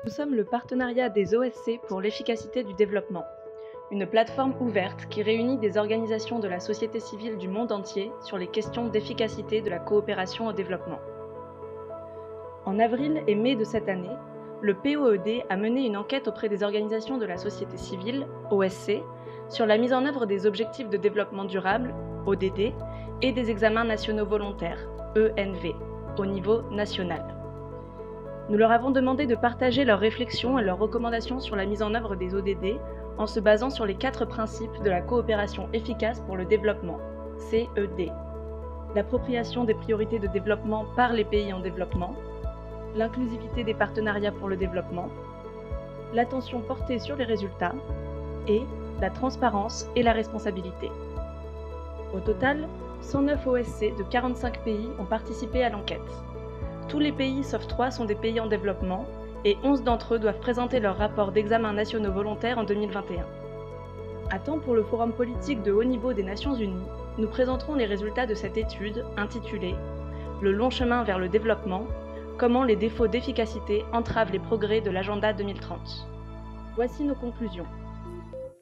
Nous sommes le partenariat des OSC pour l'efficacité du développement, une plateforme ouverte qui réunit des organisations de la société civile du monde entier sur les questions d'efficacité de la coopération au développement. En avril et mai de cette année, le POED a mené une enquête auprès des organisations de la société civile, OSC, sur la mise en œuvre des objectifs de développement durable, ODD, et des examens nationaux volontaires, ENV, au niveau national. Nous leur avons demandé de partager leurs réflexions et leurs recommandations sur la mise en œuvre des ODD en se basant sur les 4 principes de la coopération efficace pour le développement, CED. L'appropriation des priorités de développement par les pays en développement, l'inclusivité des partenariats pour le développement, l'attention portée sur les résultats et la transparence et la responsabilité. Au total, 109 OSC de 45 pays ont participé à l'enquête. Tous les pays sauf 3 sont des pays en développement et 11 d'entre eux doivent présenter leur rapport d'examen nationaux volontaires en 2021. À temps pour le forum politique de haut niveau des Nations Unies, nous présenterons les résultats de cette étude intitulée « Le long chemin vers le développement, comment les défauts d'efficacité entravent les progrès de l'agenda 2030 ». Voici nos conclusions.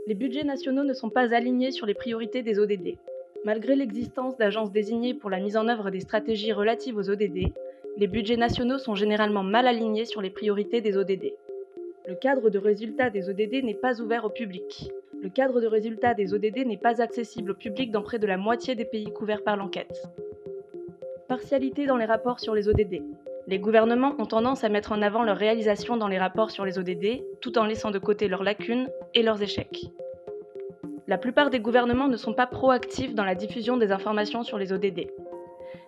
Les budgets nationaux ne sont pas alignés sur les priorités des ODD. Malgré l'existence d'agences désignées pour la mise en œuvre des stratégies relatives aux ODD, les budgets nationaux sont généralement mal alignés sur les priorités des ODD. Le cadre de résultat des ODD n'est pas ouvert au public. Le cadre de résultat des ODD n'est pas accessible au public dans près de la moitié des pays couverts par l'enquête. Partialité dans les rapports sur les ODD. Les gouvernements ont tendance à mettre en avant leurs réalisations dans les rapports sur les ODD, tout en laissant de côté leurs lacunes et leurs échecs. La plupart des gouvernements ne sont pas proactifs dans la diffusion des informations sur les ODD.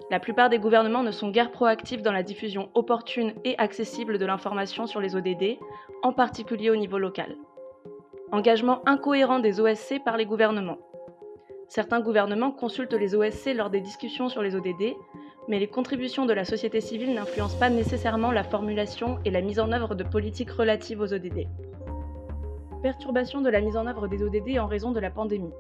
La plupart des gouvernements ne sont guère proactifs dans la diffusion opportune et accessible de l'information sur les ODD, en particulier au niveau local. Engagement incohérent des OSC par les gouvernements. Certains gouvernements consultent les OSC lors des discussions sur les ODD, mais les contributions de la société civile n'influencent pas nécessairement la formulation et la mise en œuvre de politiques relatives aux ODD. Perturbation de la mise en œuvre des ODD en raison de la pandémie.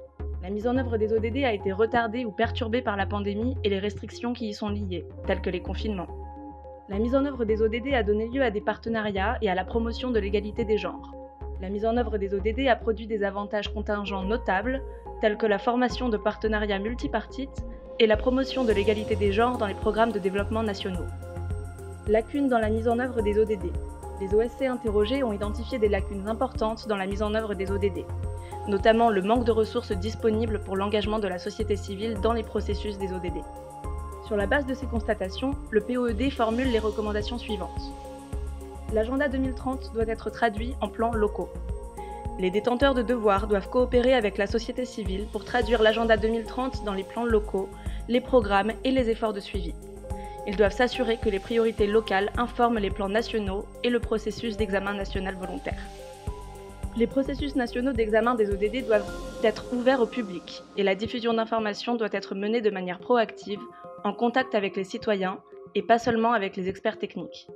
La mise en œuvre des ODD a été retardée ou perturbée par la pandémie et les restrictions qui y sont liées, telles que les confinements. La mise en œuvre des ODD a donné lieu à des partenariats et à la promotion de l'égalité des genres. La mise en œuvre des ODD a produit des avantages contingents notables, tels que la formation de partenariats multipartites et la promotion de l'égalité des genres dans les programmes de développement nationaux. Lacunes dans la mise en œuvre des ODD. Les OSC interrogés ont identifié des lacunes importantes dans la mise en œuvre des ODD, notamment le manque de ressources disponibles pour l'engagement de la société civile dans les processus des ODD. Sur la base de ces constatations, le POED formule les recommandations suivantes. L'agenda 2030 doit être traduit en plans locaux. Les détenteurs de devoirs doivent coopérer avec la société civile pour traduire l'agenda 2030 dans les plans locaux, les programmes et les efforts de suivi. Ils doivent s'assurer que les priorités locales informent les plans nationaux et le processus d'examen national volontaire. Les processus nationaux d'examen des ODD doivent être ouverts au public et la diffusion d'informations doit être menée de manière proactive, en contact avec les citoyens et pas seulement avec les experts techniques.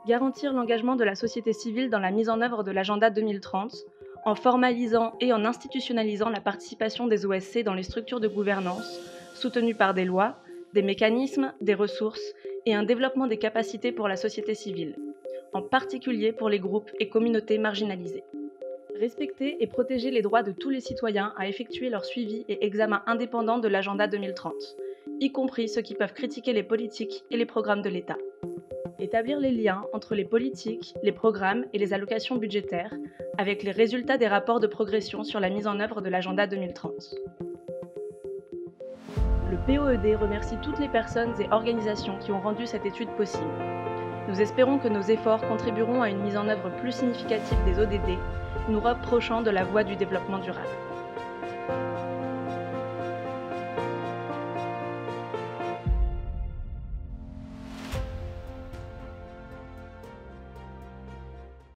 Garantir l'engagement de la société civile dans la mise en œuvre de l'agenda 2030 en formalisant et en institutionnalisant la participation des OSC dans les structures de gouvernance, soutenues par des lois, des mécanismes, des ressources et un développement des capacités pour la société civile, en particulier pour les groupes et communautés marginalisés. Respecter et protéger les droits de tous les citoyens à effectuer leur suivi et examen indépendant de l'agenda 2030, y compris ceux qui peuvent critiquer les politiques et les programmes de l'État. Établir les liens entre les politiques, les programmes et les allocations budgétaires avec les résultats des rapports de progression sur la mise en œuvre de l'agenda 2030. Le POED remercie toutes les personnes et organisations qui ont rendu cette étude possible. Nous espérons que nos efforts contribueront à une mise en œuvre plus significative des ODD, nous rapprochant de la voie du développement durable.